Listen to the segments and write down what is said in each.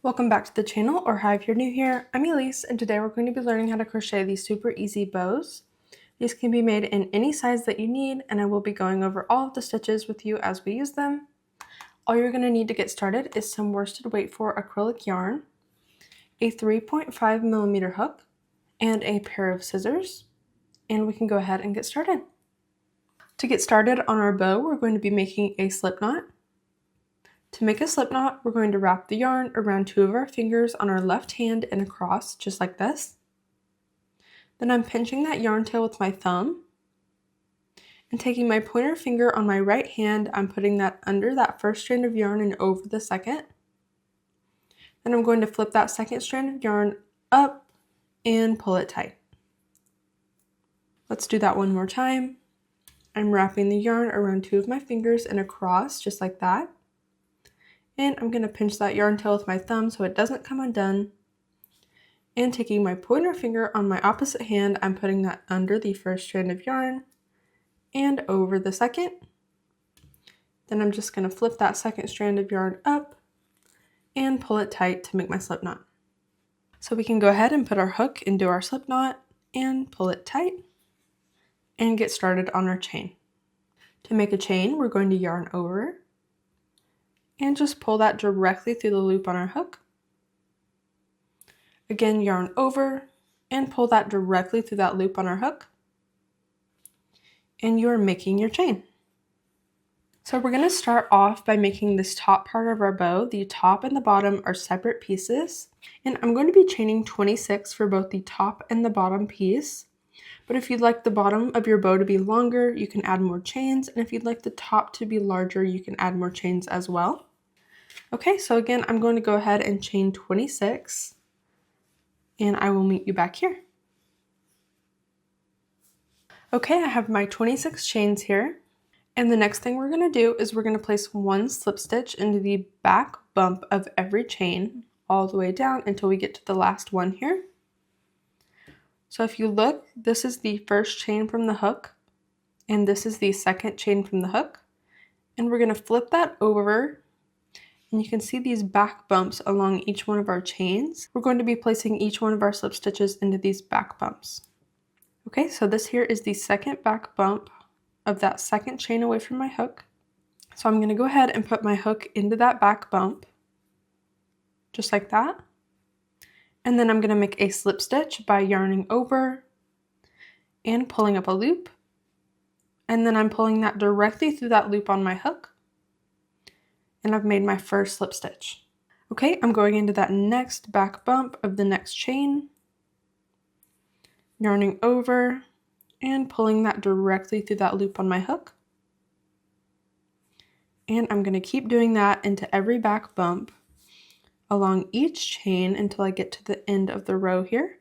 Welcome back to the channel, or hi if you're new here. I'm Elise, and today we're going to be learning how to crochet these super easy bows. These can be made in any size that you need, and I will be going over all of the stitches with you as we use them. All you're going to need to get started is some worsted weight for acrylic yarn, a 3.5mm hook, and a pair of scissors, and we can go ahead and get started. To get started on our bow, we're going to be making a slip knot. To make a slip knot, we're going to wrap the yarn around two of our fingers on our left hand and across, just like this. Then I'm pinching that yarn tail with my thumb, and taking my pointer finger on my right hand, I'm putting that under that first strand of yarn and over the second. Then I'm going to flip that second strand of yarn up and pull it tight. Let's do that one more time. I'm wrapping the yarn around two of my fingers and across, just like that. And I'm going to pinch that yarn tail with my thumb so it doesn't come undone. And taking my pointer finger on my opposite hand, I'm putting that under the first strand of yarn and over the second. Then I'm just going to flip that second strand of yarn up and pull it tight to make my slip knot. So we can go ahead and put our hook into our slip knot and pull it tight and get started on our chain. To make a chain, we're going to yarn over and just pull that directly through the loop on our hook. Again, yarn over and pull that directly through that loop on our hook. And you're making your chain. So we're going to start off by making this top part of our bow. The top and the bottom are separate pieces. And I'm going to be chaining 26 for both the top and the bottom piece. But if you'd like the bottom of your bow to be longer, you can add more chains. And if you'd like the top to be larger, you can add more chains as well. Okay, so again, I'm going to go ahead and chain 26, and I will meet you back here. Okay, I have my 26 chains here, and the next thing we're going to do is we're going to place one slip stitch into the back bump of every chain all the way down until we get to the last one here. So if you look, this is the first chain from the hook, and this is the second chain from the hook, and we're going to flip that over. And you can see these back bumps along each one of our chains. We're going to be placing each one of our slip stitches into these back bumps. Okay, so this here is the second back bump of that second chain away from my hook. So I'm going to go ahead and put my hook into that back bump, just like that. And then I'm going to make a slip stitch by yarning over and pulling up a loop. And then I'm pulling that directly through that loop on my hook. And I've made my first slip stitch. Okay, I'm going into that next back bump of the next chain, yarning over and pulling that directly through that loop on my hook. And I'm going to keep doing that into every back bump along each chain until I get to the end of the row here.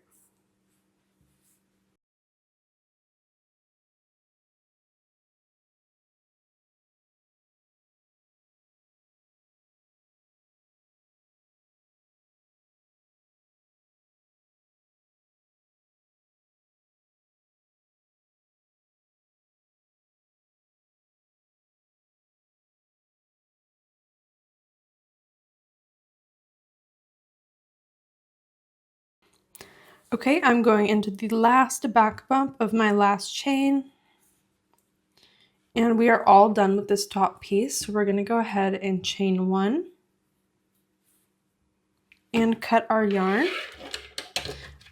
Okay, I'm going into the last back bump of my last chain. And we are all done with this top piece. So we're going to go ahead and chain one and cut our yarn.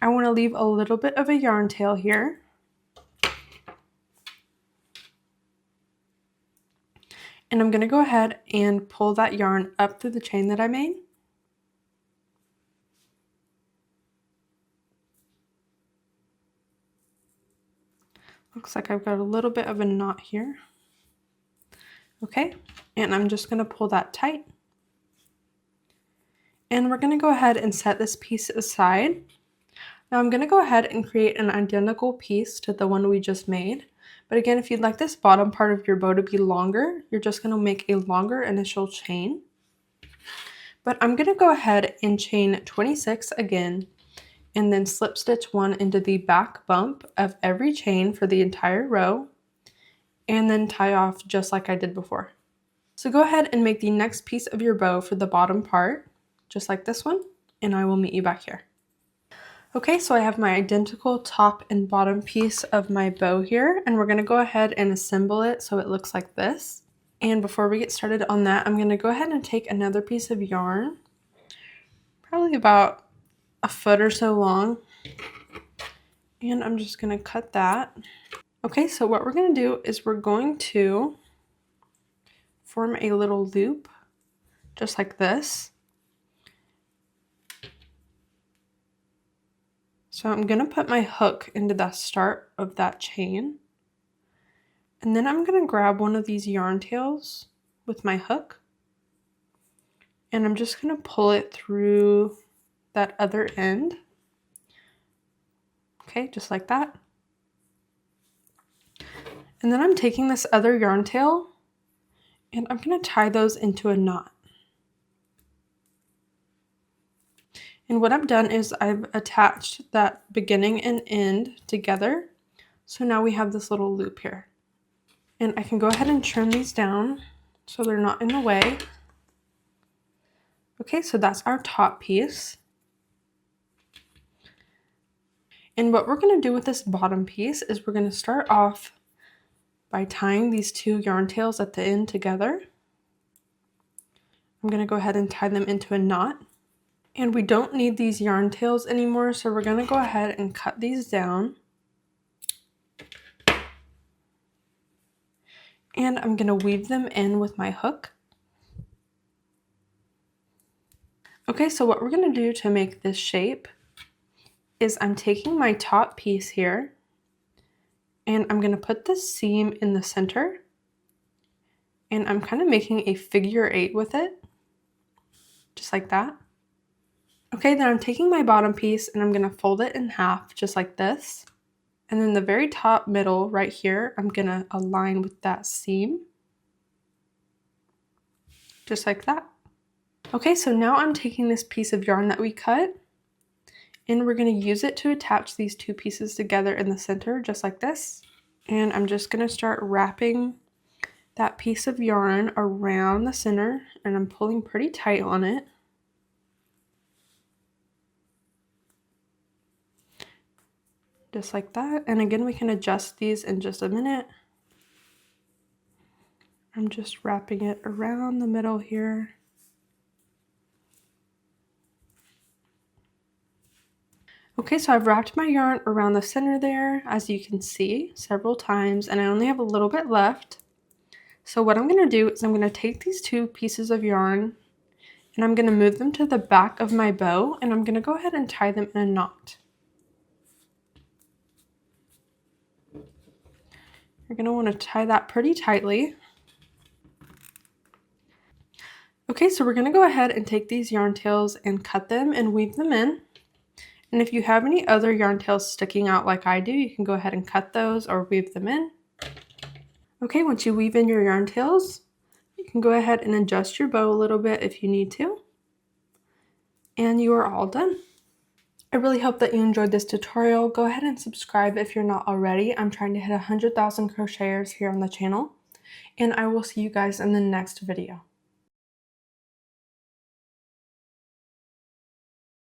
I want to leave a little bit of a yarn tail here. And I'm going to go ahead and pull that yarn up through the chain that I made. Looks like I've got a little bit of a knot here. Okay, and I'm just going to pull that tight. And we're going to go ahead and set this piece aside. Now I'm going to go ahead and create an identical piece to the one we just made. But again, if you'd like this bottom part of your bow to be longer, you're just going to make a longer initial chain. But I'm going to go ahead and chain 26 again, and then slip stitch one into the back bump of every chain for the entire row, and then tie off just like I did before. So go ahead and make the next piece of your bow for the bottom part. just like this one, and I will meet you back here. Okay, so I have my identical top and bottom piece of my bow here, and we're going to go ahead and assemble it so it looks like this. And before we get started on that, I'm going to go ahead and take another piece of yarn, probably about a foot or so long, and I'm just going to cut that. Okay, so what we're going to do is we're going to form a little loop just like this. So I'm going to put my hook into the start of that chain, and then I'm going to grab one of these yarn tails with my hook, and I'm just going to pull it through that other end. Okay, just like that. And then I'm taking this other yarn tail and I'm going to tie those into a knot. And what I've done is I've attached that beginning and end together. So now we have this little loop here. And I can go ahead and trim these down so they're not in the way. Okay, so that's our top piece. And what we're going to do with this bottom piece is we're going to start off by tying these two yarn tails at the end together. I'm going to go ahead and tie them into a knot. And we don't need these yarn tails anymore, so we're going to go ahead and cut these down. And I'm going to weave them in with my hook. Okay, so what we're going to do to make this shape is I'm taking my top piece here and I'm going to put the seam in the center, and I'm kind of making a figure 8 with it, just like that. Okay, then I'm taking my bottom piece and I'm going to fold it in half just like this, and then the very top middle right here I'm going to align with that seam, just like that. Okay, so now I'm taking this piece of yarn that we cut, and we're going to use it to attach these two pieces together in the center, just like this. And I'm just going to start wrapping that piece of yarn around the center, and I'm pulling pretty tight on it. Just like that. And again, we can adjust these in just a minute. I'm just wrapping it around the middle here. Okay, so I've wrapped my yarn around the center there, as you can see, several times, and I only have a little bit left. So what I'm going to do is I'm going to take these two pieces of yarn and I'm going to move them to the back of my bow, and I'm going to go ahead and tie them in a knot. You're going to want to tie that pretty tightly. Okay, so we're going to go ahead and take these yarn tails and cut them and weave them in. And if you have any other yarn tails sticking out like I do, you can go ahead and cut those or weave them in. Okay, once you weave in your yarn tails, you can go ahead and adjust your bow a little bit if you need to. And you are all done. I really hope that you enjoyed this tutorial. Go ahead and subscribe if you're not already. I'm trying to hit 100,000 crocheters here on the channel. And I will see you guys in the next video.